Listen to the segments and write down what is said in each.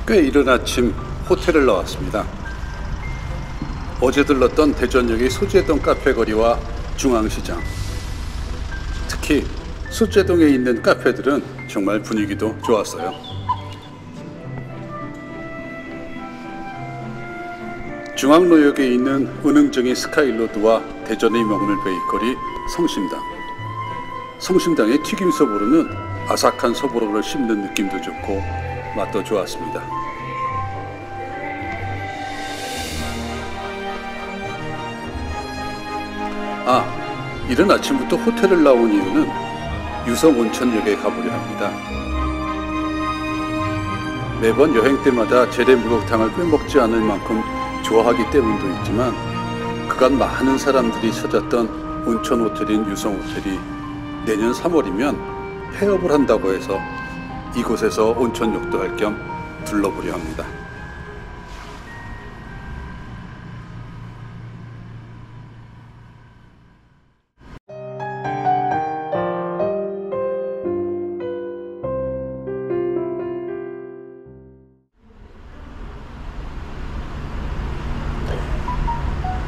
꽤 이른 아침 호텔을 나왔습니다. 어제 들렀던 대전역의 소재동 카페거리와 중앙시장, 특히 소재동에 있는 카페들은 정말 분위기도 좋았어요. 중앙로역에 있는 은흥정의 스카이로드와 대전의 명물 베이커리 성심당. 성심당의 튀김 소보루는 아삭한 소보루를 씹는 느낌도 좋고 맛도 좋았습니다. 이른 아침부터 호텔을 나온 이유는 유성온천역에 가보려 합니다. 매번 여행 때마다 재래목욕탕을 빼먹지 않을 만큼 좋아하기 때문도 있지만 그간 많은 사람들이 찾았던 온천 호텔인 유성호텔이 내년 3월이면 폐업을 한다고 해서 이곳에서 온천욕도 할 겸 둘러보려 합니다.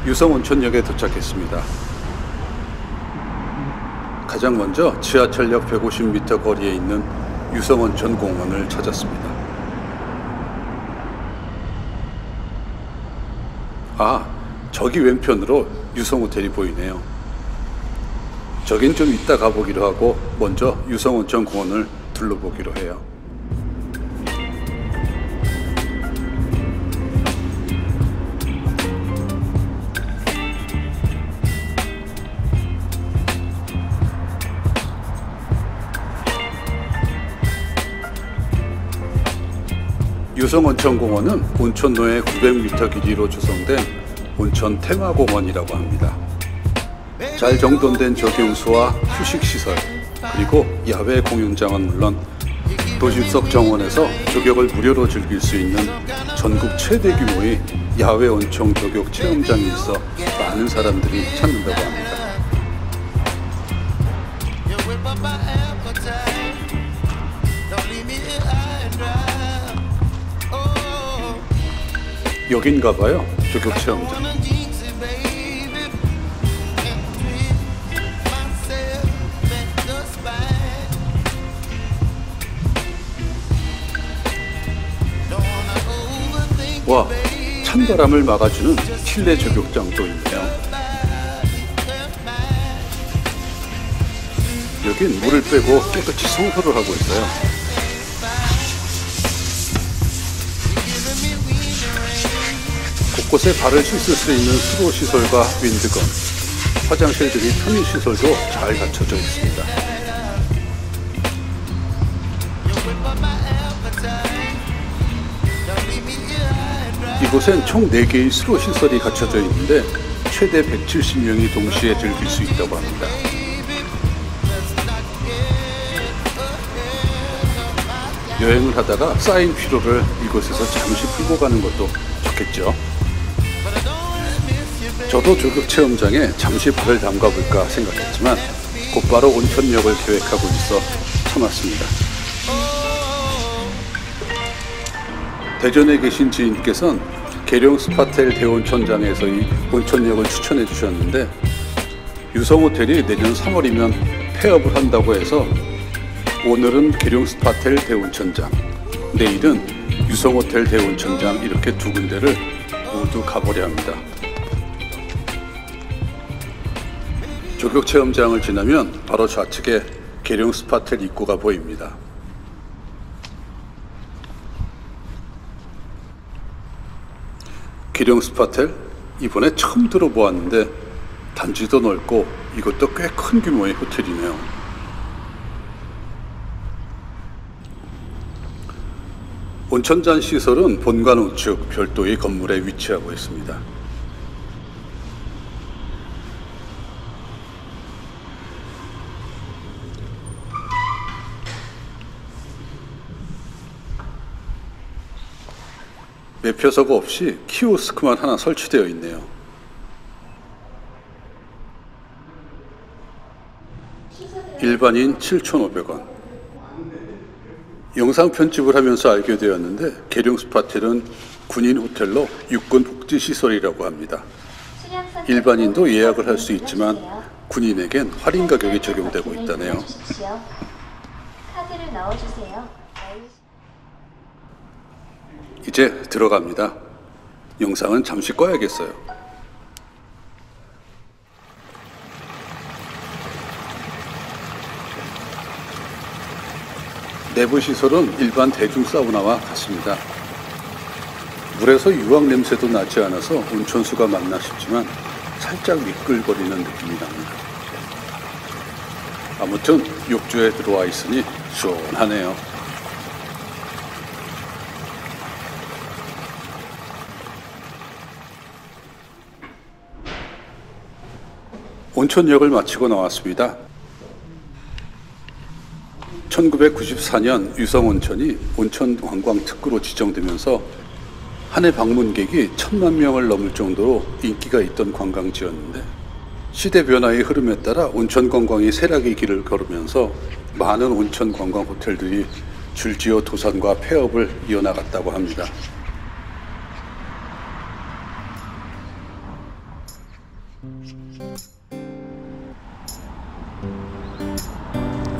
유성온천역에 도착했습니다. 가장 먼저 지하철역 150m 거리에 있는 유성온천 공원을 찾았습니다. 저기 왼편으로 유성호텔이 보이네요. 저긴 좀 이따 가보기로 하고 먼저 유성온천 공원을 둘러보기로 해요. 유성온천공원은 온천로의 900m 길이로 조성된 온천 테마공원이라고 합니다. 잘 정돈된 조경수와 휴식시설, 그리고 야외 공연장은 물론 도심석 정원에서 조격을 무료로 즐길 수 있는 전국 최대 규모의 야외 온천 조격 체험장이 있어 많은 사람들이 찾는다고 합니다. 여긴가봐요, 조격 체험장. 와, 찬바람을 막아주는 실내 조격장도 있네요. 여긴 물을 빼고 깨끗이 청소를 하고 있어요. 곳곳에 발을 씻을 수 있는 수로시설과 윈드건, 화장실 등의 편의시설도 잘 갖춰져 있습니다. 이곳엔 총 4개의 수로시설이 갖춰져 있는데 최대 170명이 동시에 즐길 수 있다고 합니다. 여행을 하다가 쌓인 피로를 이곳에서 잠시 풀고 가는 것도 좋겠죠. 저도 조격 체험장에 잠시 발을 담가볼까 생각했지만 곧바로 온천역을 계획하고 있어 참았습니다. 대전에 계신 지인께서는 계룡 스파텔 대온천장에서의 온천역을 추천해 주셨는데 유성호텔이 내년 3월이면 폐업을 한다고 해서 오늘은 계룡 스파텔 대온천장, 내일은 유성호텔 대온천장, 이렇게 두 군데를 모두 가보려 합니다. 조격 체험장을 지나면 바로 좌측에 계룡 스파텔 입구가 보입니다. 계룡 스파텔 이번에 처음 들어보았는데 단지도 넓고 이것도 꽤 큰 규모의 호텔이네요. 온천장 시설은 본관 우측 별도의 건물에 위치하고 있습니다. 매표소가 없이 키오스크만 하나 설치되어 있네요. 일반인 7,500원, 영상 편집을 하면서 알게 되었는데 계룡 스파텔은 군인 호텔로 육군 복지 시설이라고 합니다. 일반인도 예약을 할 수 있지만 군인에겐 할인 가격이 적용되고 있다네요. 카드를 넣어주세요. 이제 들어갑니다. 영상은 잠시 꺼야겠어요. 내부 시설은 일반 대중 사우나와 같습니다. 물에서 유황 냄새도 나지 않아서 온천수가 맞나 싶지만 살짝 미끌거리는 느낌이 납니다. 아무튼 욕조에 들어와 있으니 시원하네요. 온천역을 마치고 나왔습니다. 1994년 유성온천이 온천관광특구로 지정되면서 한 해 방문객이 1000만 명을 넘을 정도로 인기가 있던 관광지였는데 시대 변화의 흐름에 따라 온천관광이 쇠락의 길을 걸으면서 많은 온천관광 호텔들이 줄지어 도산과 폐업을 이어나갔다고 합니다.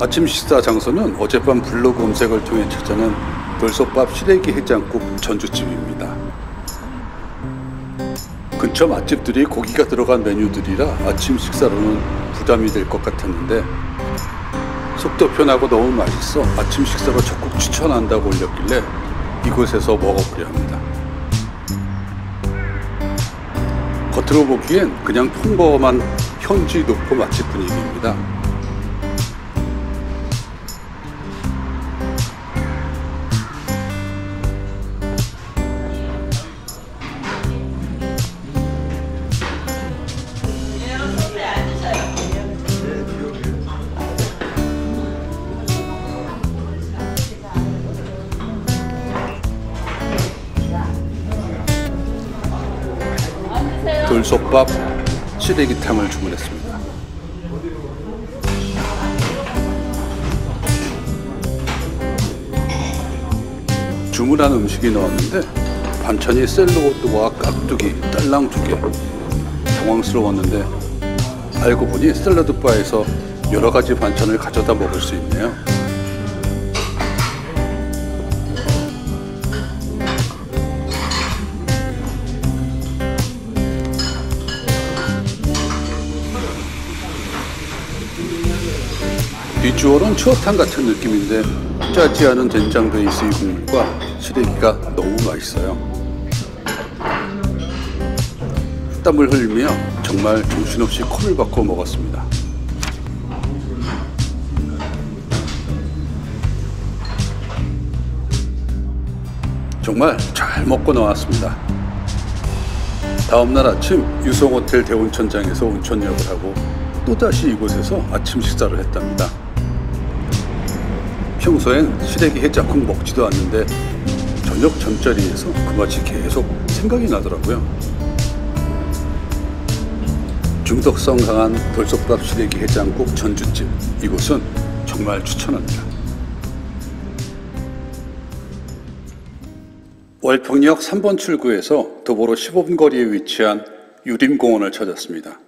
아침 식사 장소는 어젯밤 블로그 검색을 통해 찾아낸 돌솥밥 시래기 해장국 전주집입니다. 근처 맛집들이 고기가 들어간 메뉴들이라 아침 식사로는 부담이 될 것 같았는데 속도 편하고 너무 맛있어 아침 식사로 적극 추천한다고 올렸길래 이곳에서 먹어보려 합니다. 겉으로 보기엔 그냥 평범한 현지 노포 맛집 분위기입니다. 돌솥밥 시래기탕을 주문했습니다. 주문한 음식이 나왔는데 반찬이 샐러드와 깍두기, 딸랑 2개. 당황스러웠는데 알고 보니 샐러드 바에서 여러 가지 반찬을 가져다 먹을 수 있네요. 비주얼은 추어탕 같은 느낌인데 짜지 않은 된장 베이스의 국물과 시래기가 너무 맛있어요. 땀을 흘리며 정말 정신없이 코를 박고 먹었습니다. 정말 잘 먹고 나왔습니다. 다음날 아침 유성호텔 대온천장에서 온천역을 하고 또다시 이곳에서 아침 식사를 했답니다. 평소엔 시래기 해장국 먹지도 않는데 저녁 잠자리에서 그 맛이 계속 생각이 나더라고요. 중독성 강한 돌솥밥 시래기 해장국 전주집, 이곳은 정말 추천합니다. 월평역 3번 출구에서 도보로 15분 거리에 위치한 유림공원을 찾았습니다.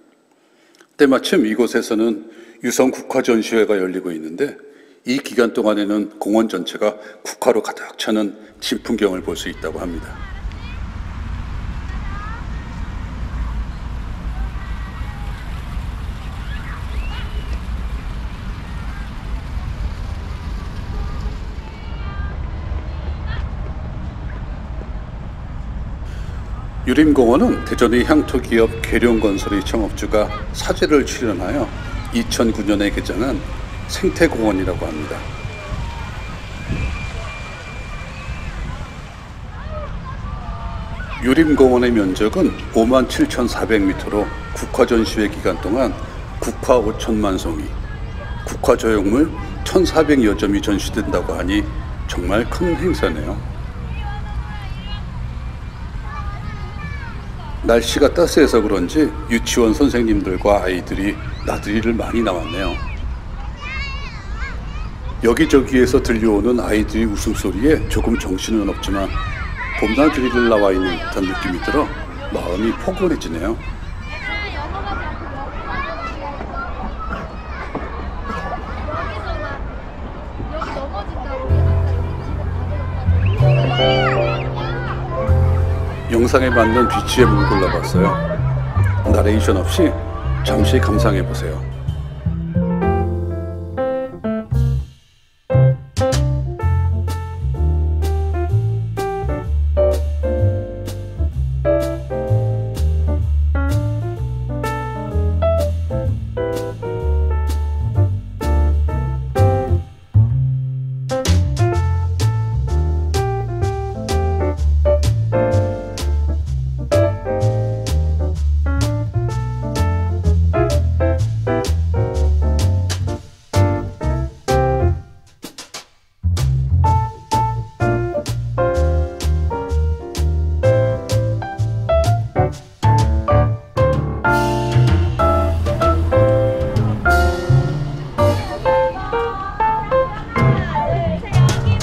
때마침 이곳에서는 유성 국화전시회가 열리고 있는데 이 기간 동안에는 공원 전체가 국화로 가득 차는 진풍경을 볼 수 있다고 합니다. 유림공원은 대전의 향토기업 계룡건설의 창업주가 사제를 출연하여 2009년에 개장한 생태공원이라고 합니다. 유림공원의 면적은 57,400m로 국화전시회 기간 동안 국화 5천만 송이, 국화 조형물 1,400여 점이 전시된다고 하니 정말 큰 행사네요. 날씨가 따스해서 그런지 유치원 선생님들과 아이들이 나들이를 많이 나왔네요. 여기저기에서 들려오는 아이들의 웃음소리에 조금 정신은 없지만 봄나들이를 나와 있는 듯한 느낌이 들어 마음이 포근해지네요. 영상에 맞는 BGM을 골라봤어요. 나레이션 없이 잠시 감상해보세요.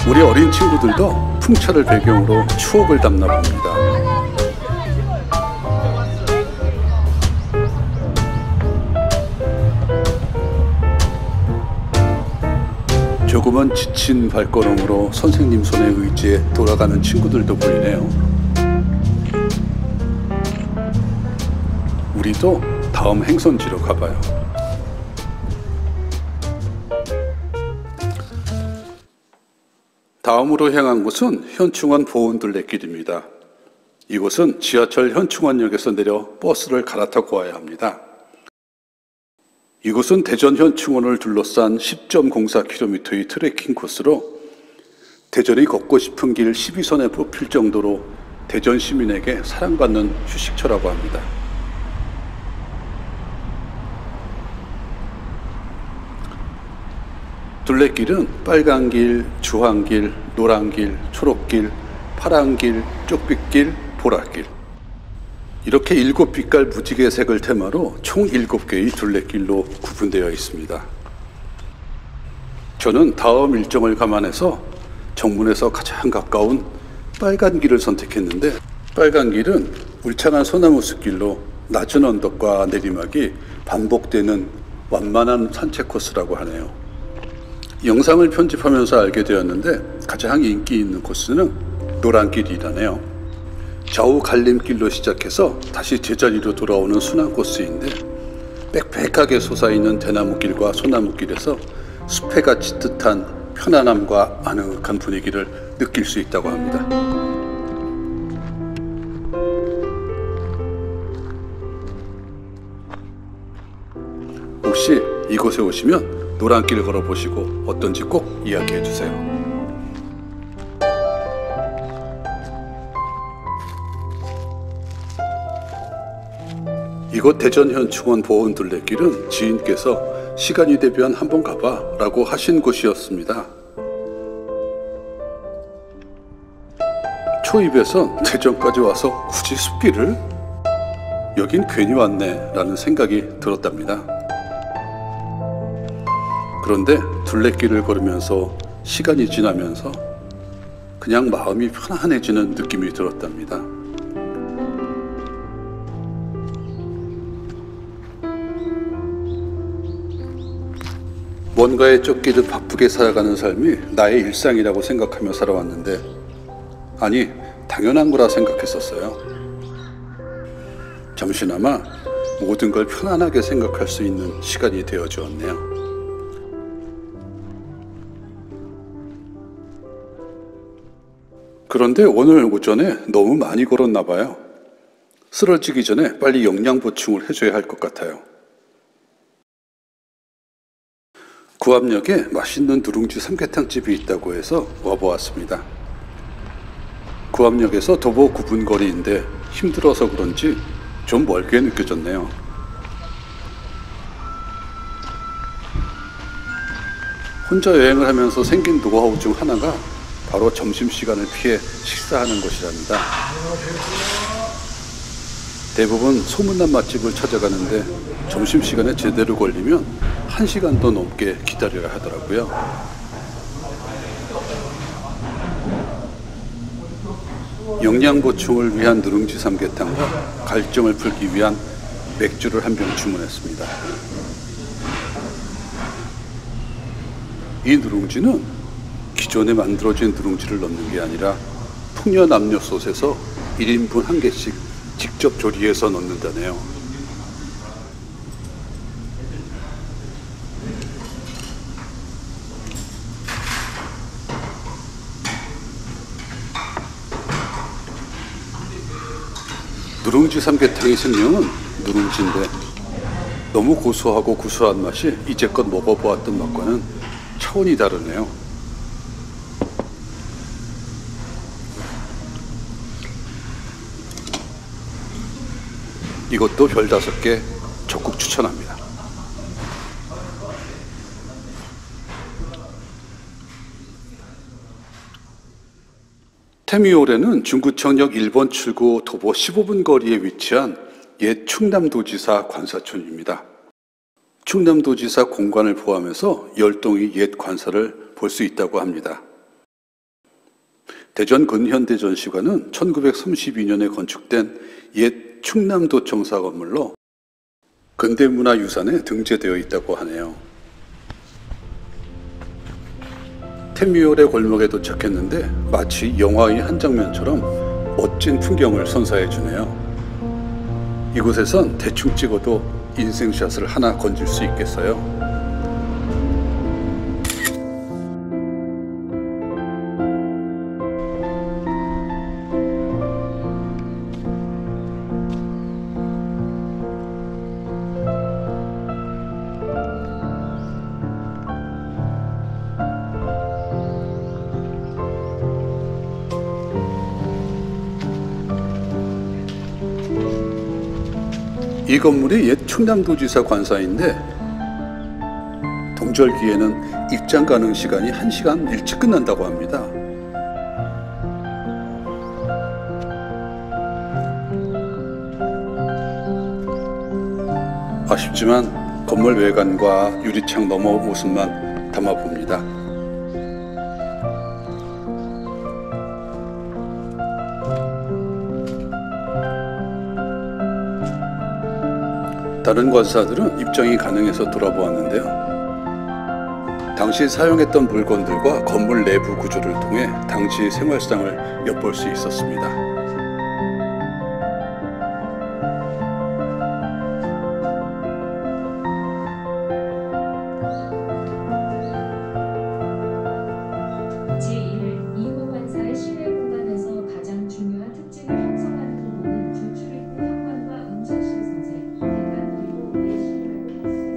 우리 어린 친구들도 풍차를 배경으로 추억을 담나 봅니다. 조금은 지친 발걸음으로 선생님 손에 의지해 돌아가는 친구들도 보이네요. 우리도 다음 행선지로 가봐요. 다음으로 향한 곳은 현충원 보온둘레길입니다. 이곳은 지하철 현충원역에서 내려 버스를 갈아타고 와야 합니다. 이곳은 대전 현충원을 둘러싼 10.04km의 트레킹 코스로 대전이 걷고 싶은 길 12선에 뽑힐 정도로 대전 시민에게 사랑받는 휴식처라고 합니다. 둘레길은 빨간길, 주황길, 노란길, 초록길, 파란길, 쪽빛길, 보라길 이렇게 7빛깔 무지개 색을 테마로 총 7개의 둘레길로 구분되어 있습니다. 저는 다음 일정을 감안해서 정문에서 가장 가까운 빨간 길을 선택했는데 빨간 길은 울창한 소나무 숲길로 낮은 언덕과 내리막이 반복되는 완만한 산책 코스라고 하네요. 영상을 편집하면서 알게 되었는데 가장 인기 있는 코스는 노란길이라네요. 좌우 갈림길로 시작해서 다시 제자리로 돌아오는 순환 코스인데 빽빽하게 솟아있는 대나무길과 소나무길에서 숲에가 짙듯한 편안함과 아늑한 분위기를 느낄 수 있다고 합니다. 혹시 이곳에 오시면 노란길 걸어보시고 어떤지 꼭 이야기해주세요. 이곳 대전 현충원 보온둘레길은 지인께서 시간이 되면 한번 가봐 라고 하신 곳이었습니다. 초입에선 대전까지 와서 굳이 숲길을? 여긴 괜히 왔네 라는 생각이 들었답니다. 그런데 둘레길을 걸으면서 시간이 지나면서 그냥 마음이 편안해지는 느낌이 들었답니다. 뭔가에 쫓기듯 바쁘게 살아가는 삶이 나의 일상이라고 생각하며 살아왔는데 아니, 당연한 거라 생각했었어요. 잠시나마 모든 걸 편안하게 생각할 수 있는 시간이 되어 주었네요. 그런데 오늘 오전에 너무 많이 걸었나 봐요. 쓰러지기 전에 빨리 영양 보충을 해줘야 할 것 같아요. 구암역에 맛있는 누룽지 삼계탕집이 있다고 해서 와보았습니다. 구암역에서 도보 9분 거리인데 힘들어서 그런지 좀 멀게 느껴졌네요. 혼자 여행을 하면서 생긴 노하우 중 하나가 바로 점심시간을 피해 식사하는 것이랍니다. 대부분 소문난 맛집을 찾아가는데 점심시간에 제대로 걸리면 1시간도 넘게 기다려야 하더라고요. 영양 보충을 위한 누룽지 삼계탕과 갈증을 풀기 위한 맥주를 한 병 주문했습니다. 이 누룽지는 기존에 만들어진 누룽지를 넣는 게 아니라 풍년압력솥에서 1인분 1개씩 직접 조리해서 넣는다네요. 누룽지 삼계탕의 생명은 누룽지인데 너무 고소하고 구수한 맛이 이제껏 먹어보았던 맛과는 차원이 다르네요. 이것도 별 5개 적극 추천합니다. 테미오레는 중구청역 1번 출구 도보 15분 거리에 위치한 옛 충남도지사 관사촌입니다. 충남도지사 공관을 포함해서 10동의 옛 관사를 볼 수 있다고 합니다. 대전 근현대전시관은 1932년에 건축된 옛 충남도청사 건물로 근대문화유산에 등재되어 있다고 하네요. 테미오레 골목에 도착했는데 마치 영화의 한 장면처럼 멋진 풍경을 선사해 주네요. 이곳에선 대충 찍어도 인생샷을 하나 건질 수 있겠어요. 이 건물이 옛 충남도지사 관사인데 동절기에는 입장 가능 시간이 1시간 일찍 끝난다고 합니다. 아쉽지만 건물 외관과 유리창 너머 모습만 담아봅니다. 다른 관사들은 입장이 가능해서 돌아보았는데요. 당시 사용했던 물건들과 건물 내부 구조를 통해 당시의 생활상을 엿볼 수 있었습니다. 제1 2호 관사의 실내 공간에서 가장 중요한 특징을 형성하는 부분은 주 출입구 현관과 응접실 소재, 계단 그리고 내실이라고 할 수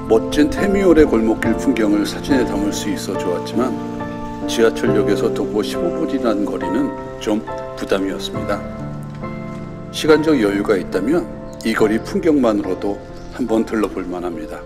멋진 테미오레 골목길 풍경을 사진에 담을 수 있어 좋았지만 지하철역에서 도보 15분이라는 거리는 좀 부담이었습니다. 시간적 여유가 있다면 이 거리 풍경만으로도 한번 들러볼 만합니다.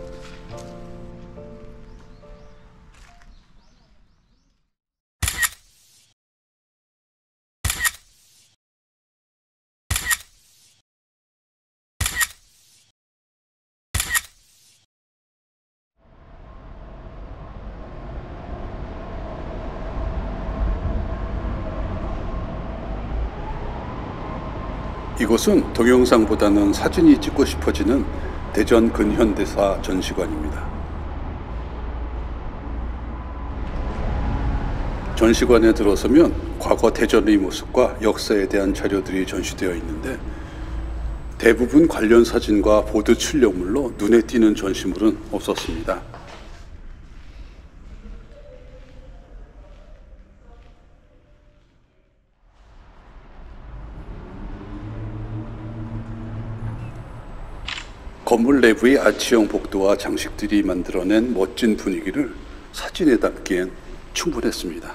이곳은 동영상보다는 사진이 찍고 싶어지는 대전 근현대사 전시관입니다. 전시관에 들어서면 과거 대전의 모습과 역사에 대한 자료들이 전시되어 있는데 대부분 관련 사진과 보드 출력물로 눈에 띄는 전시물은 없었습니다. 건물 내부의 아치형 복도와 장식들이 만들어낸 멋진 분위기를 사진에 담기엔 충분했습니다.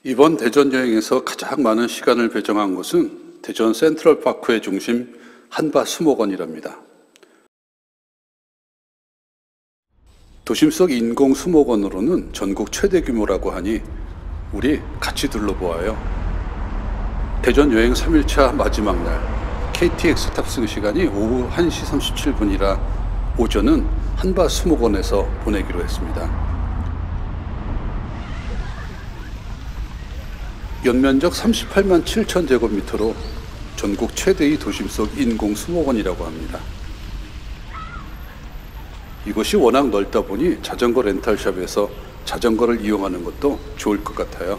이번 대전 여행에서 가장 많은 시간을 배정한 곳은 대전 센트럴파크의 중심 한밭수목원이랍니다. 도심 속 인공 수목원으로는 전국 최대 규모라고 하니 우리 같이 둘러보아요. 대전 여행 3일차 마지막 날 KTX 탑승 시간이 오후 1시 37분이라 오전은 한밭수목원에서 보내기로 했습니다. 연면적 38만 7천 제곱미터로 전국 최대의 도심 속 인공 수목원이라고 합니다. 이곳이 워낙 넓다 보니 자전거 렌탈샵에서 자전거를 이용하는 것도 좋을 것 같아요.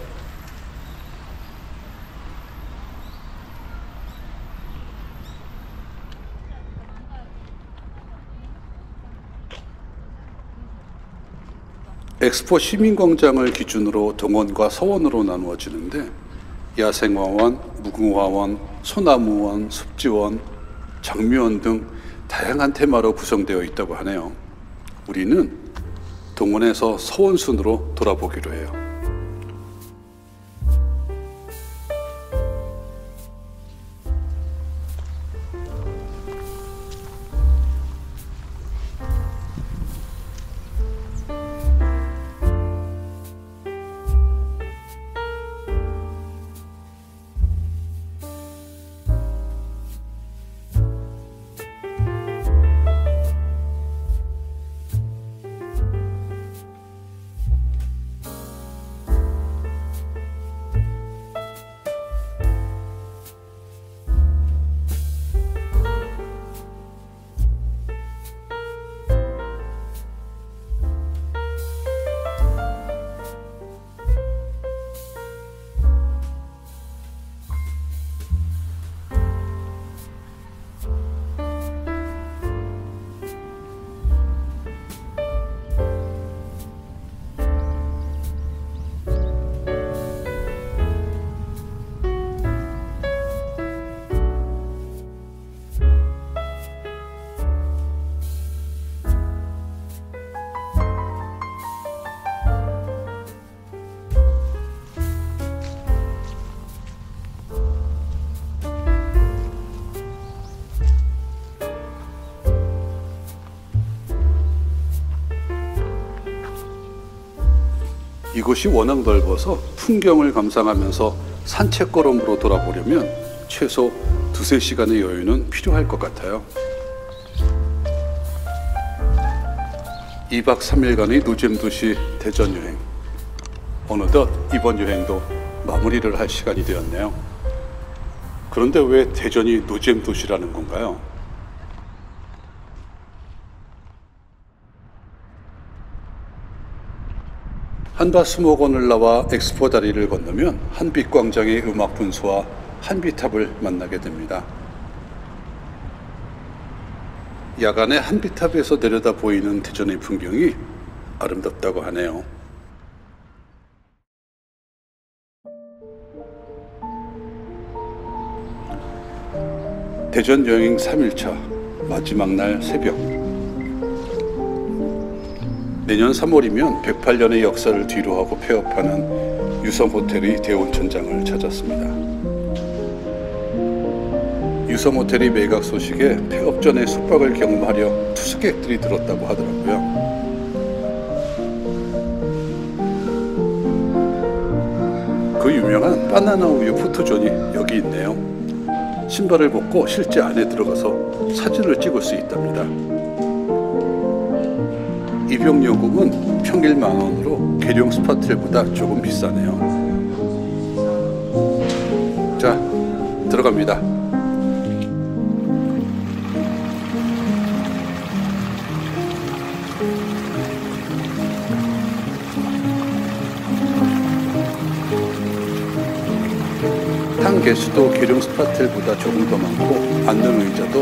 엑스포 시민광장을 기준으로 동원과 서원으로 나누어지는데 야생화원, 무궁화원, 소나무원, 습지원, 장미원 등 다양한 테마로 구성되어 있다고 하네요. 우리는 동원에서 서원 순으로 돌아보기로 해요. 이곳이 워낙 넓어서 풍경을 감상하면서 산책 걸음으로 돌아보려면 최소 2~3시간의 여유는 필요할 것 같아요. 2박 3일간의 노잼 도시 대전 여행. 어느덧 이번 여행도 마무리를 할 시간이 되었네요. 그런데 왜 대전이 노잼 도시라는 건가요? 한밭수목원을 나와 엑스포 다리를 건너면 한빛광장의 음악 분수와 한빛탑을 만나게 됩니다. 야간에 한빛탑에서 내려다 보이는 대전의 풍경이 아름답다고 하네요. 대전 여행 3일차 마지막 날 새벽. 내년 3월이면 108년의 역사를 뒤로하고 폐업하는 유성호텔의 대원천장을 찾았습니다. 유성호텔이 매각 소식에 폐업 전에 숙박을 경험하려 투숙객들이 들었다고 하더라고요. 그 유명한 바나나 우유 포토존이 여기 있네요. 신발을 벗고 실제 안에 들어가서 사진을 찍을 수 있답니다. 입용요금은 평일 10,000원으로 계룡 스파텔보다 조금 비싸네요. 자, 들어갑니다. 탕 개수도 계룡 스파텔보다 조금 더 많고 앉는 의자도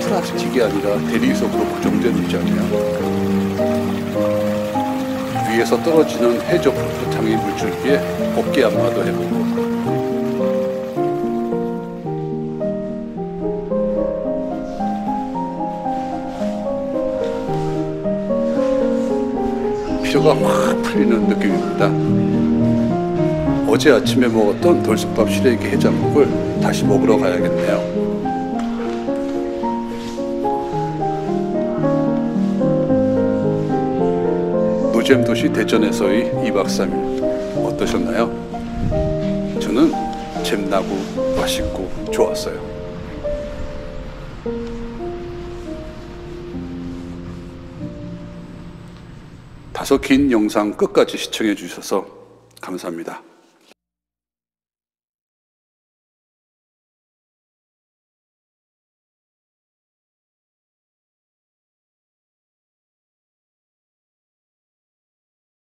플라스틱이 아니라 대리석으로 고정된 의자네요. 위에서 떨어지는 해저 풀포탕의 물줄기에 어깨 안마도 해보고 피로가 확 풀리는 느낌입니다. 어제 아침에 먹었던 돌솥밥 시래기 해장국을 다시 먹으러 가야겠네요. 노잼 도시 대전에서의 2박 3일 어떠셨나요? 저는 잼나고 맛있고 좋았어요. 다소 긴 영상 끝까지 시청해 주셔서 감사합니다.